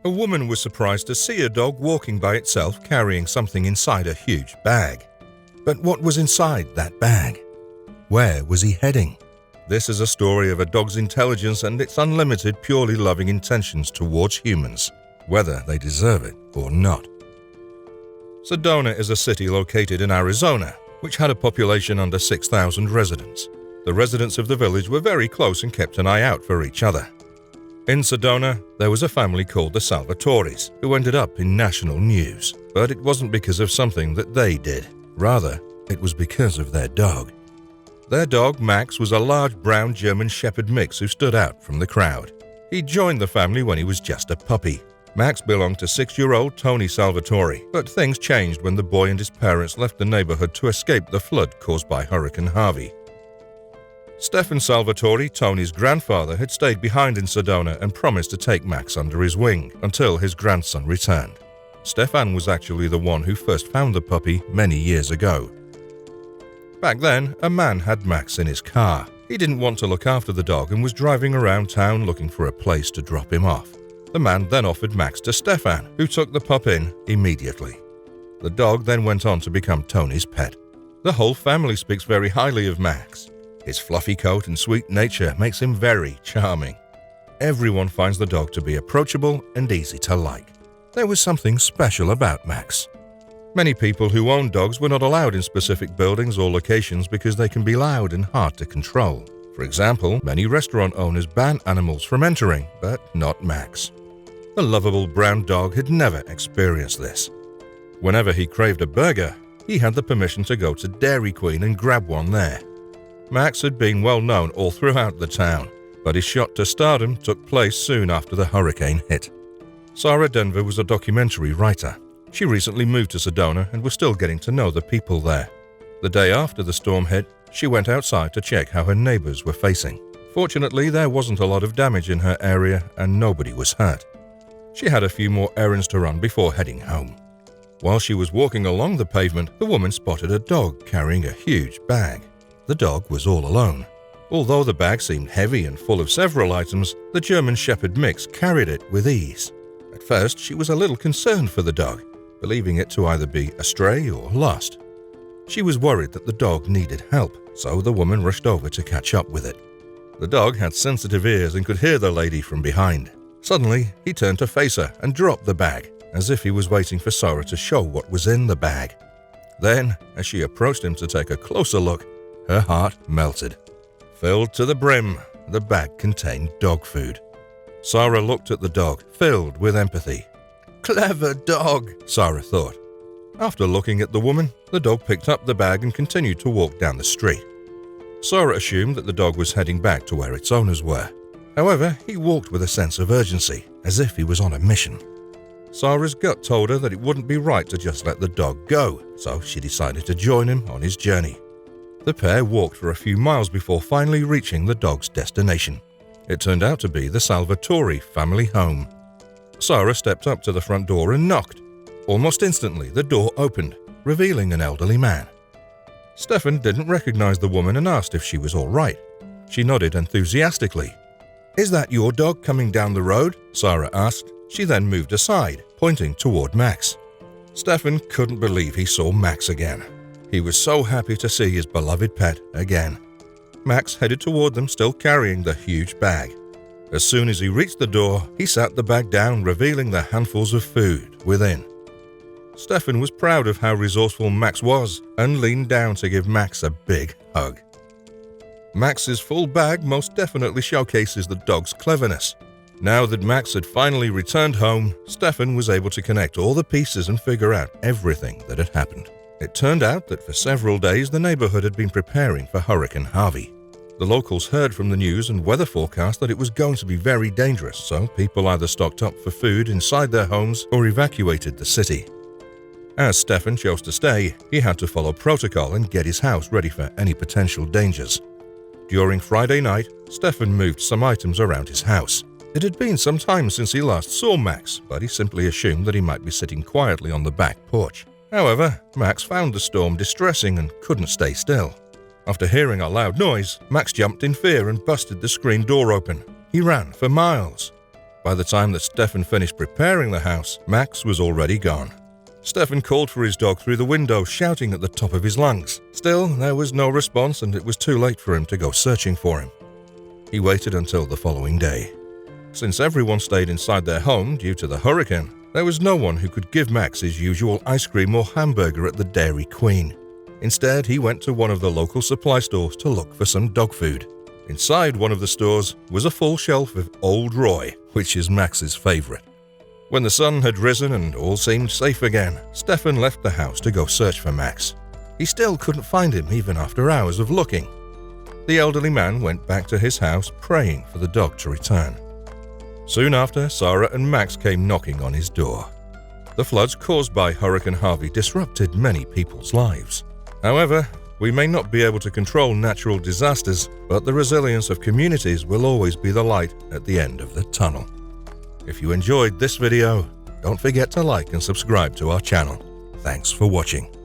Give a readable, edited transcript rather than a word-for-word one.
A woman was surprised to see a dog walking by itself carrying something inside a huge bag. But what was inside that bag? Where was he heading? This is a story of a dog's intelligence and its unlimited, purely loving intentions towards humans, whether they deserve it or not. Sedona is a city located in Arizona, which had a population under 6,000 residents. The residents of the village were very close and kept an eye out for each other. In Sedona, there was a family called the Salvatores, who ended up in national news. But it wasn't because of something that they did. Rather, it was because of their dog. Their dog, Max, was a large brown German Shepherd mix who stood out from the crowd. He joined the family when he was just a puppy. Max belonged to 6-year-old Tony Salvatore, but things changed when the boy and his parents left the neighborhood to escape the flood caused by Hurricane Harvey. Stefan Salvatore, Tony's grandfather, had stayed behind in Sedona and promised to take Max under his wing until his grandson returned. Stefan was actually the one who first found the puppy many years ago. Back then, a man had Max in his car. He didn't want to look after the dog and was driving around town looking for a place to drop him off. The man then offered Max to Stefan, who took the pup in immediately. The dog then went on to become Tony's pet. The whole family speaks very highly of Max. His fluffy coat and sweet nature makes him very charming. Everyone finds the dog to be approachable and easy to like. There was something special about Max. Many people who own dogs were not allowed in specific buildings or locations because they can be loud and hard to control. For example, many restaurant owners ban animals from entering, but not Max. The lovable brown dog had never experienced this. Whenever he craved a burger, he had the permission to go to Dairy Queen and grab one there. Max had been well known all throughout the town, but his shot to stardom took place soon after the hurricane hit. Sarah Denver was a documentary writer. She recently moved to Sedona and was still getting to know the people there. The day after the storm hit, she went outside to check how her neighbors were facing. Fortunately, there wasn't a lot of damage in her area and nobody was hurt. She had a few more errands to run before heading home. While she was walking along the pavement, the woman spotted a dog carrying a huge bag. The dog was all alone. Although the bag seemed heavy and full of several items, the German Shepherd mix carried it with ease. At first, she was a little concerned for the dog, believing it to either be astray or lost. She was worried that the dog needed help, so the woman rushed over to catch up with it. The dog had sensitive ears and could hear the lady from behind. Suddenly, he turned to face her and dropped the bag, as if he was waiting for Sarah to show what was in the bag. Then, as she approached him to take a closer look, her heart melted. Filled to the brim, the bag contained dog food. Sarah looked at the dog, filled with empathy. "Clever dog," Sarah thought. After looking at the woman, the dog picked up the bag and continued to walk down the street. Sarah assumed that the dog was heading back to where its owners were. However, he walked with a sense of urgency, as if he was on a mission. Sarah's gut told her that it wouldn't be right to just let the dog go, so she decided to join him on his journey. The pair walked for a few miles before finally reaching the dog's destination. It turned out to be the Salvatore family home. Sarah stepped up to the front door and knocked. Almost instantly, the door opened, revealing an elderly man. Stefan didn't recognize the woman and asked if she was all right. She nodded enthusiastically. "Is that your dog coming down the road?" Sarah asked. She then moved aside, pointing toward Max. Stefan couldn't believe he saw Max again. He was so happy to see his beloved pet again. Max headed toward them, still carrying the huge bag. As soon as he reached the door, he sat the bag down, revealing the handfuls of food within. Stefan was proud of how resourceful Max was and leaned down to give Max a big hug. Max's full bag most definitely showcases the dog's cleverness. Now that Max had finally returned home, Stefan was able to connect all the pieces and figure out everything that had happened. It turned out that for several days the neighborhood had been preparing for Hurricane Harvey. The locals heard from the news and weather forecast that it was going to be very dangerous, so people either stocked up for food inside their homes or evacuated the city. As Stefan chose to stay, he had to follow protocol and get his house ready for any potential dangers. During Friday night, Stefan moved some items around his house. It had been some time since he last saw Max, but he simply assumed that he might be sitting quietly on the back porch. However, Max found the storm distressing and couldn't stay still. After hearing a loud noise, Max jumped in fear and busted the screen door open. He ran for miles. By the time that Stefan finished preparing the house, Max was already gone. Stefan called for his dog through the window, shouting at the top of his lungs. Still, there was no response, and it was too late for him to go searching for him. He waited until the following day. Since everyone stayed inside their home due to the hurricane, there was no one who could give Max his usual ice cream or hamburger at the Dairy Queen. Instead, he went to one of the local supply stores to look for some dog food. Inside one of the stores was a full shelf of Old Roy, which is Max's favorite. When the sun had risen and all seemed safe again, Stefan left the house to go search for Max. He still couldn't find him even after hours of looking. The elderly man went back to his house praying for the dog to return. Soon after, Sarah and Max came knocking on his door. The floods caused by Hurricane Harvey disrupted many people's lives. However, we may not be able to control natural disasters, but the resilience of communities will always be the light at the end of the tunnel. If you enjoyed this video, don't forget to like and subscribe to our channel. Thanks for watching.